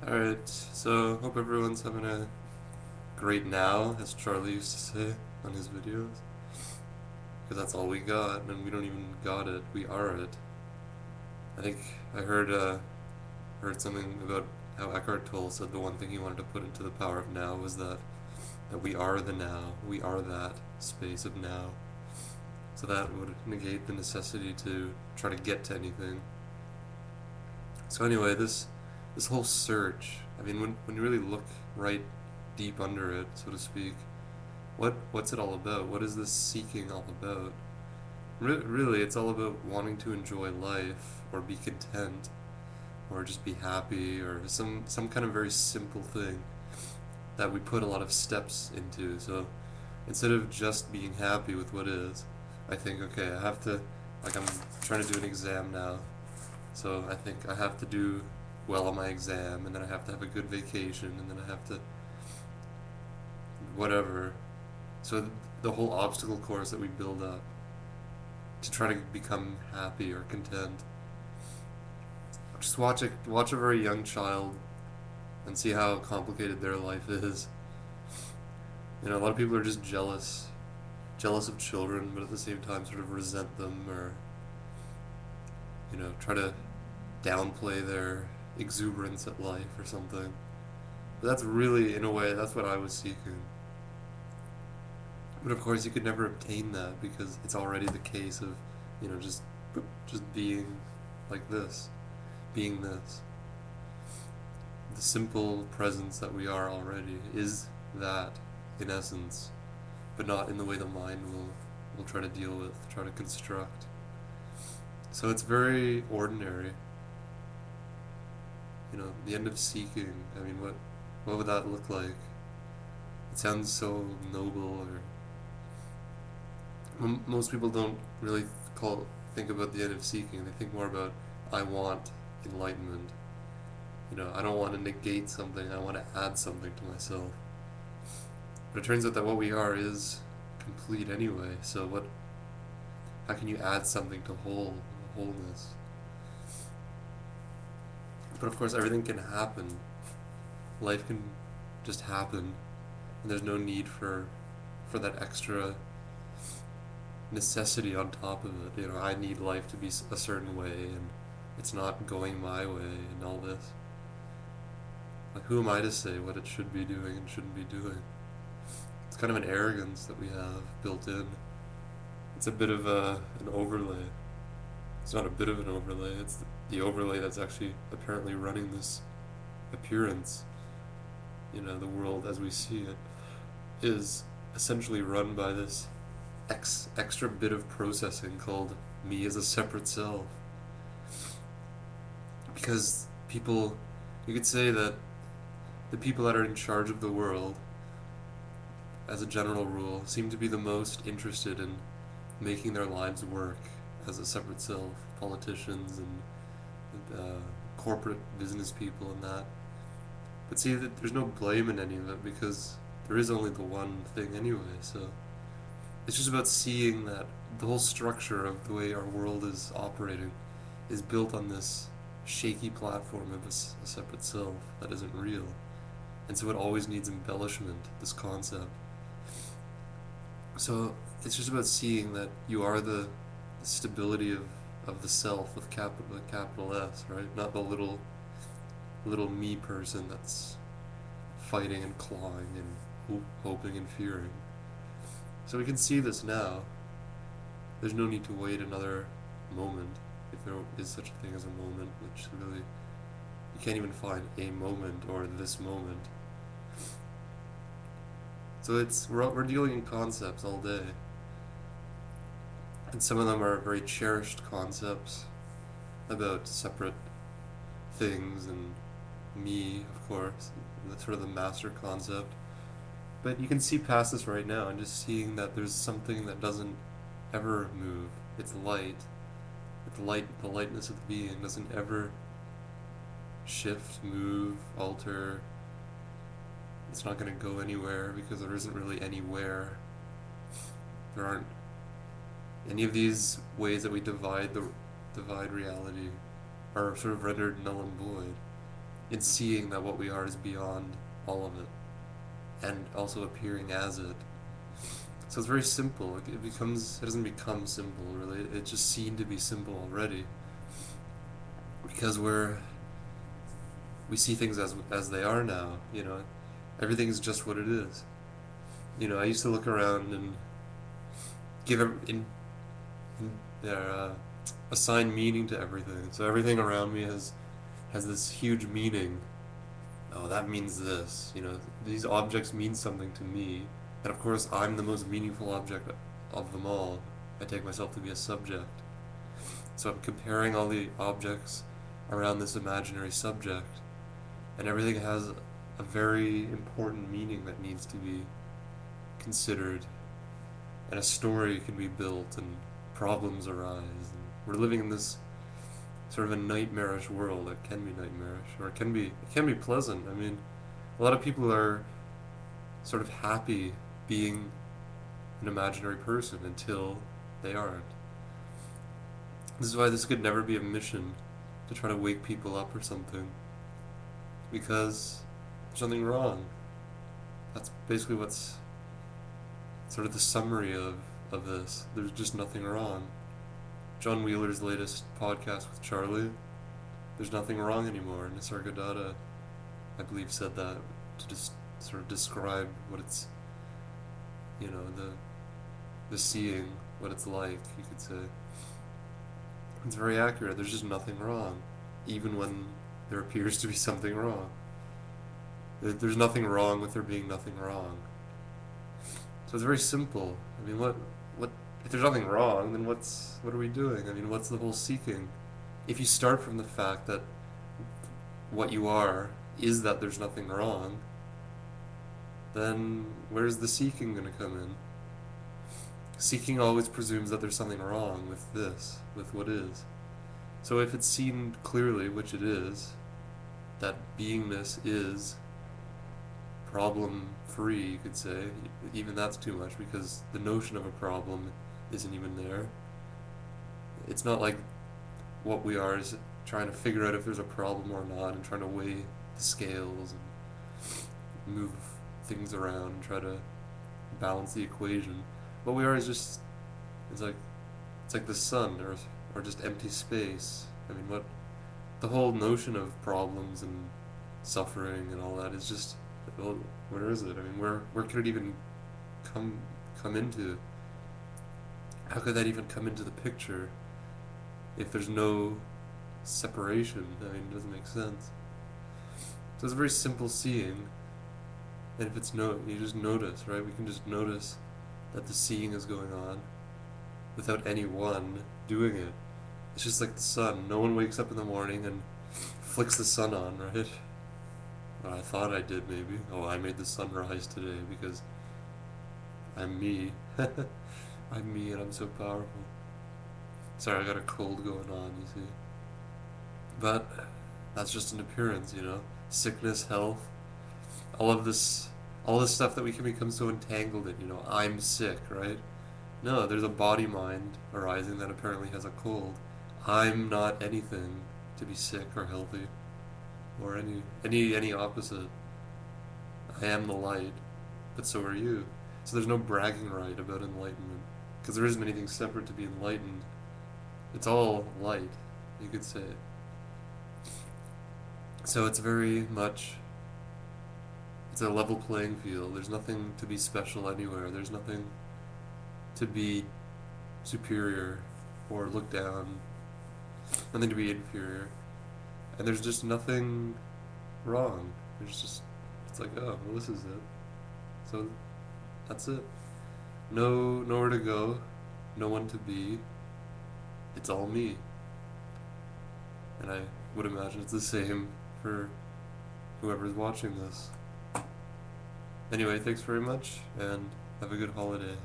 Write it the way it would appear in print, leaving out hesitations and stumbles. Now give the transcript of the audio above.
Alright, so hope everyone's having a great now, as Charlie used to say on his videos. Because that's all we got, and we don't even got it, we are it. I think I heard something about how Eckhart Tolle said the one thing he wanted to put into the power of now was that we are the now, we are that space of now. So that would negate the necessity to try to get to anything. So anyway, this whole search, I mean, when you really look right deep under it, so to speak, what's it all about? What is this seeking all about? Really, it's all about wanting to enjoy life, or be content, or just be happy, or some kind of very simple thing that we put a lot of steps into. So instead of just being happy with what is, I think, okay, I have to, like, I'm trying to do an exam now, so I think I have to do well on my exam, and then I have to have a good vacation, and then I have to whatever. So the whole obstacle course that we build up to try to become happy or content. Just watch a very young child and see how complicated their life is. You know, a lot of people are just jealous of children, but at the same time sort of resent them, or try to downplay their exuberance at life or something. But that's really, in a way, that's what I was seeking. But of course, you could never obtain that because it's already the case of, just being like this, being this. The simple presence that we are already is that, in essence, but not in the way the mind will try to deal with, try to construct. So it's very ordinary. The end of seeking. I mean, what would that look like? It sounds so noble, or most people don't really think about the end of seeking. They think more about, I want enlightenment. I don't want to negate something. I want to add something to myself. But it turns out that what we are is complete anyway. So how can you add something to wholeness? But of course, everything can happen. Life can just happen, and there's no need for that extra necessity on top of it. I need life to be a certain way, and it's not going my way, and all this. Like, who am I to say what it should be doing and shouldn't be doing? It's kind of an arrogance that we have built in. It's a bit of an overlay. It's not a bit of an overlay, it's the overlay that's actually apparently running this appearance. The world as we see it is essentially run by this extra bit of processing called me as a separate self. Because you could say that the people that are in charge of the world, as a general rule, seem to be the most interested in making their lives work as a separate self. Politicians and corporate business people and that. But see, that there's no blame in any of it because there is only the one thing anyway. So it's just about seeing that the whole structure of the way our world is operating is built on this shaky platform of a separate self that isn't real. And so it always needs embellishment, this concept. So it's just about seeing that you are the stability of the self with capital S, right? Not the little me person that's fighting and clawing and hoping and fearing. So we can see this now. There's no need to wait another moment, if there is such a thing as a moment, which really, you can't even find a moment or this moment. So we're dealing in concepts all day. And some of them are very cherished concepts about separate things and me, of course, that's sort of the master concept. But you can see past this right now and just seeing that there's something that doesn't ever move. It's light. The lightness of the being doesn't ever shift, move, alter. It's not going to go anywhere because there isn't really anywhere. There aren't any of these ways that we divide reality are sort of rendered null and void. in seeing that what we are is beyond all of it, and also appearing as it. So it's very simple. It doesn't become simple, really. It's just seen to be simple already. Because we see things as they are now, Everything is just what it is. I used to look around and give their assign meaning to everything. So everything around me has this huge meaning. Oh, that means this. These objects mean something to me, and of course, I'm the most meaningful object of them all. I take myself to be a subject. So I'm comparing all the objects around this imaginary subject, and everything has a very important meaning that needs to be considered, and a story can be built, and problems arise. And we're living in this sort of a nightmarish world. It can be nightmarish, or it can be pleasant. I mean, a lot of people are sort of happy being an imaginary person until they aren't. This is why this could never be a mission to try to wake people up or something, because there's nothing wrong. That's basically what's sort of the summary of this. There's just nothing wrong. John Wheeler's latest podcast with Charlie, there's nothing wrong anymore. Nisargadatta, I believe, said that to just sort of describe what it's, the seeing, what it's like, you could say. It's very accurate. There's just nothing wrong, even when there appears to be something wrong. There's nothing wrong with there being nothing wrong. So it's very simple. I mean, what if there's nothing wrong, then what are we doing? I mean, what's the whole seeking? If you start from the fact that what you are is that there's nothing wrong, then where's the seeking going to come in? Seeking always presumes that there's something wrong with this, with what is. So if it's seen clearly, which it is, that beingness is problem free, you could say, even that's too much, because the notion of a problem isn't even there. It's not like what we are is trying to figure out if there's a problem or not, and trying to weigh the scales and move things around and try to balance the equation. What we are is just, it's like the sun, or just empty space. I mean, what the whole notion of problems and suffering and all that is just, well, where is it? I mean, where could it even come into? How could that even come into the picture if there's no separation? I mean, it doesn't make sense. So it's a very simple seeing, and if it's you just notice, right? We can just notice that the seeing is going on without anyone doing it. It's just like the sun. No one wakes up in the morning and flicks the sun on, right? Well, I thought I did, maybe. Oh, I made the sun rise today because I'm me. I'm me and I'm so powerful. Sorry, I got a cold going on, you see. But that's just an appearance, Sickness, health, all of this, all this stuff that we can become so entangled in, I'm sick, right? No, there's a body mind arising that apparently has a cold. I'm not anything to be sick or healthy, or any opposite. I am the light, but so are you. So there's no bragging right about enlightenment, because there isn't anything separate to be enlightened. It's all light, you could say. So it's very much, it's a level playing field. There's nothing to be special anywhere. There's nothing to be superior or look down, nothing to be inferior. And there's just nothing wrong. It's like, oh, well, this is it. So that's it. Nowhere to go, no one to be. It's all me. And I would imagine it's the same for whoever's watching this. Anyway, thanks very much, and have a good holiday.